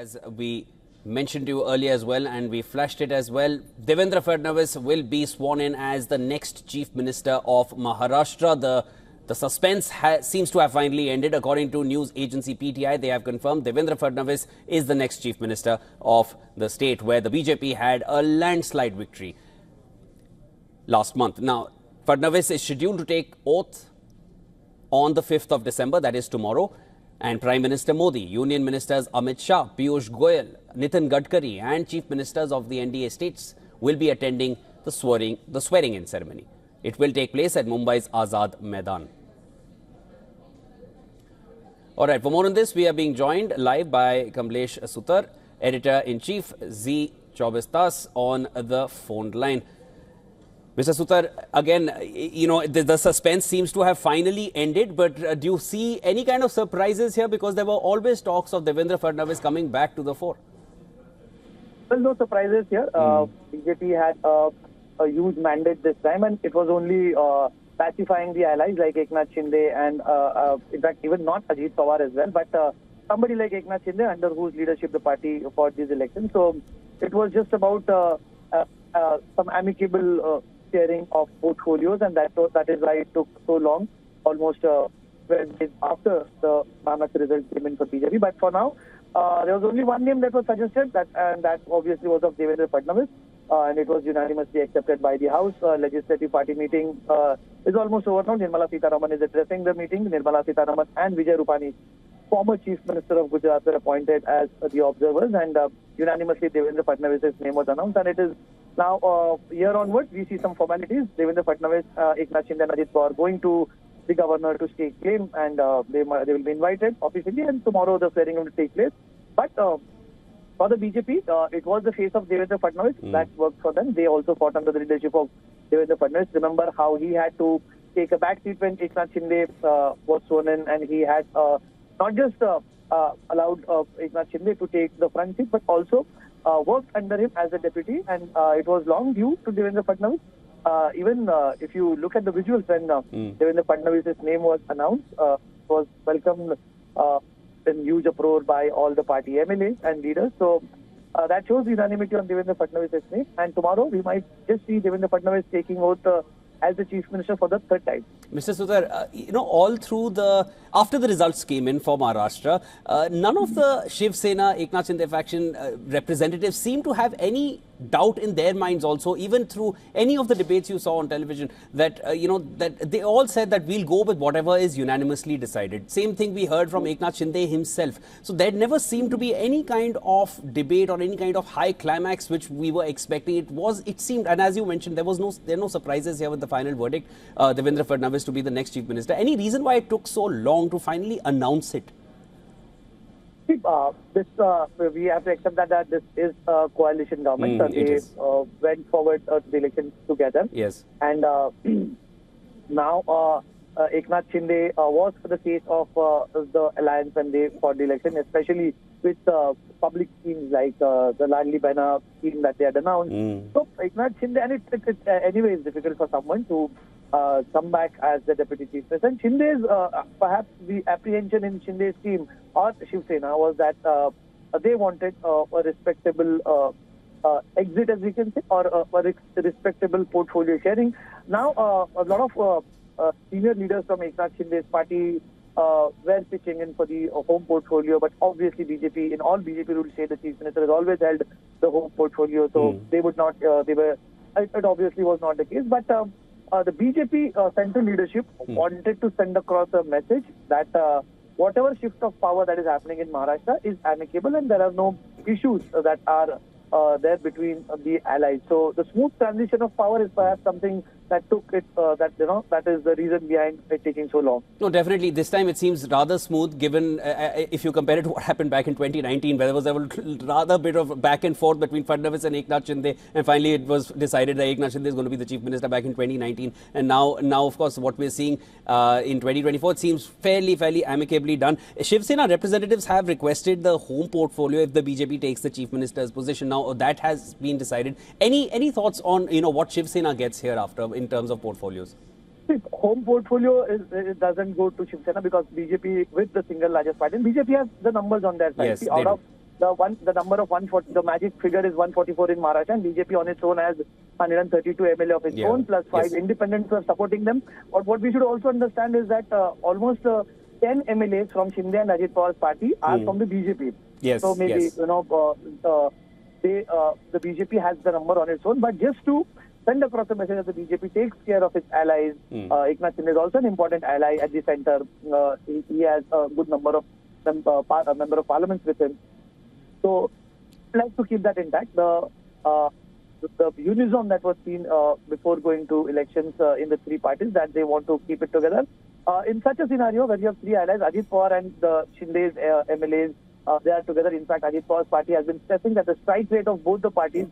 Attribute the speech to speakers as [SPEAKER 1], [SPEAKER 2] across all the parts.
[SPEAKER 1] As we mentioned to you earlier as well, and we flashed it as well, Devendra Fadnavis will be sworn in as the next Chief Minister of Maharashtra. The suspense seems to have finally ended. According to news agency PTI, they have confirmed Devendra Fadnavis is the next Chief Minister of the state, where the BJP had a landslide victory last month. Now, Fadnavis is scheduled to take oath on the 5th of December, that is tomorrow. And Prime Minister Modi, Union Ministers Amit Shah, Piyush Goyal, Nitin Gadkari and Chief Ministers of the NDA states will be attending the swearing-in ceremony. It will take place at Mumbai's Azad Maidan. Alright, for more on this, we are being joined live by Kamlesh Sutar, Editor-in-Chief, Z24 Tas on the phone line. Mr. Sutar, again, you know, the suspense seems to have finally ended, but do you see any kind of surprises here? Because there were always talks of Devendra Fadnavis coming back to the fore.
[SPEAKER 2] Well, no surprises here. BJP had a huge mandate this time, and it was only pacifying the allies like Eknath Shinde and, in fact, even not Ajit Pawar as well, but somebody like Eknath Shinde, under whose leadership the party fought these elections. So it was just about some amicable sharing of portfolios, and that is why it took so long, almost 12 days after the Maharashtra results came in for BJP. But for now, there was only one name that was suggested, and that obviously was of Devendra Fadnavis, and it was unanimously accepted by the House. Legislative party meeting is almost over now. Nirmala Sitharaman is addressing the meeting. Nirmala Sitharaman and Vijay Rupani, former Chief Minister of Gujarat, were appointed as the observers, and unanimously Devendra Fadnavis' name was announced, and it is now, here onwards, we see some formalities. Devendra Fadnavis, Eknath Shinde and Ajit Pawar going to the governor to stake claim, and they will be invited officially, and tomorrow the swearing will take place. But for the BJP, it was the face of Devendra Fadnavis that worked for them. They also fought under the leadership of Devendra Fadnavis. Remember how he had to take a back seat when Eknath Shinde was sworn in, and he had not just allowed Eknath Shinde to take the front seat, but also worked under him as a deputy, and it was long due to Devendra Fadnavis. Even if you look at the visuals when Devendra Fadnavis' name was announced, was welcomed in huge uproar by all the party MLAs and leaders. So that shows unanimity on Devendra Fadnavis' name. And tomorrow we might just see Devendra Fadnavis taking oath as the Chief Minister for the third time. Mr.
[SPEAKER 1] Sutar, you know, all through after the results came in for Maharashtra, none of the Shiv Sena, Eknath Shinde faction representatives seem to have any doubt in their minds also, even through any of the debates you saw on television, that, you know, that they all said that we'll go with whatever is unanimously decided. Same thing we heard from Eknath Shinde himself. So there never seemed to be any kind of debate or any kind of high climax which we were expecting. It seemed, and as you mentioned, there are no surprises here with the final verdict, Devendra Fadnavis to be the next Chief Minister. Any reason why it took so long to finally announce it?
[SPEAKER 2] We have to accept that this is a coalition government. They went forward to the elections together.
[SPEAKER 1] Yes.
[SPEAKER 2] And now Eknath Shinde was the face of the alliance when they fought the election, especially with public schemes like the Ladli Behna scheme that they had announced. So Eknath Shinde, and it anyway is difficult for someone to come back as the Deputy Chief Minister. And Shinde's, perhaps the apprehension in Shinde's team or Shiv Sena was that they wanted a respectable exit, as we can say, or a respectable portfolio sharing. Now, a lot of senior leaders from Eknath Shinde's party were pitching in for the home portfolio, but obviously BJP, in all BJP rules, say the Chief Minister has always held the home portfolio, so they would not, it obviously was not the case, but the BJP central leadership wanted to send across a message that whatever shift of power that is happening in Maharashtra is amicable, and there are no issues that are there between the allies. So the smooth transition of power is perhaps something that took it, that is the reason behind it taking so long.
[SPEAKER 1] No, definitely. This time it seems rather smooth, given if you compare it to what happened back in 2019, where there was a rather bit of back and forth between Fadnavis and Eknath Shinde, and finally it was decided that Eknath Shinde is going to be the Chief Minister back in 2019. And now of course, what we're seeing in 2024, it seems fairly amicably done. Shiv Sena representatives have requested the home portfolio if the BJP takes the Chief Minister's position. Now that has been decided. Any thoughts on what Shiv Sena gets hereafter in terms of portfolios?
[SPEAKER 2] Home portfolio it doesn't go to Shiv Sena because BJP, with the single largest party, and BJP has the numbers on their side.
[SPEAKER 1] Yes,
[SPEAKER 2] out of the number of 140, the magic figure is 144 in Maharashtra, and BJP on its own has 132 MLA of its own, plus 5 independents who are supporting them. But what we should also understand is that almost 10 MLAs from Shinde and Ajit Pawar's party are from the BJP.
[SPEAKER 1] Yes.
[SPEAKER 2] So maybe, the BJP has the number on its own. But just to send across the message that the BJP takes care of its allies, Eknath Shinde is also an important ally at the center. He has a good number of member of parliament with him. So, I'd like to keep that intact. The unison that was seen before going to elections in the three parties, that they want to keep it together. In such a scenario where you have three allies, Ajit Pawar and the Shinde's MLAs, they are together. In fact, Ajit Pawar's party has been stressing that the strike rate of both the parties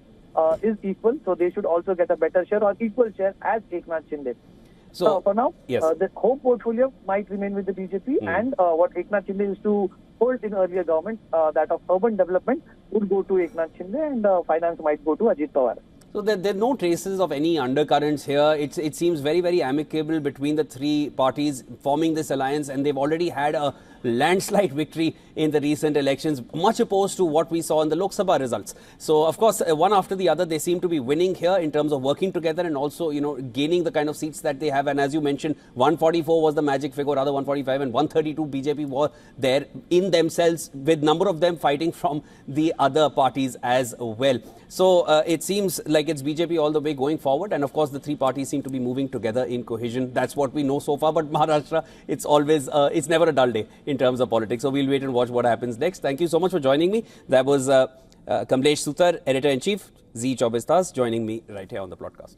[SPEAKER 2] is equal, so they should also get a better share or equal share as Eknath Shinde. So for now, the home portfolio might remain with the BJP, and what Eknath Shinde used to hold in earlier government, that of urban development, would go to Eknath Shinde, and finance might go to Ajit Pawar.
[SPEAKER 1] So there are no traces of any undercurrents here. It seems very, very amicable between the three parties forming this alliance, and they've already had a landslide victory in the recent elections, much opposed to what we saw in the Lok Sabha results. So, of course, one after the other, they seem to be winning here in terms of working together and also, gaining the kind of seats that they have. And as you mentioned, 144 was the magic figure, rather 145, and 132 BJP were there in themselves, with number of them fighting from the other parties as well. So, it seems like it's BJP all the way going forward. And of course, the three parties seem to be moving together in cohesion. That's what we know so far. But Maharashtra, it's always, it's never a dull day in terms of politics. So we'll wait and watch what happens next. Thank you so much for joining me. That was Kamlesh Sutar, Editor-in-Chief, Z24, joining me right here on the podcast.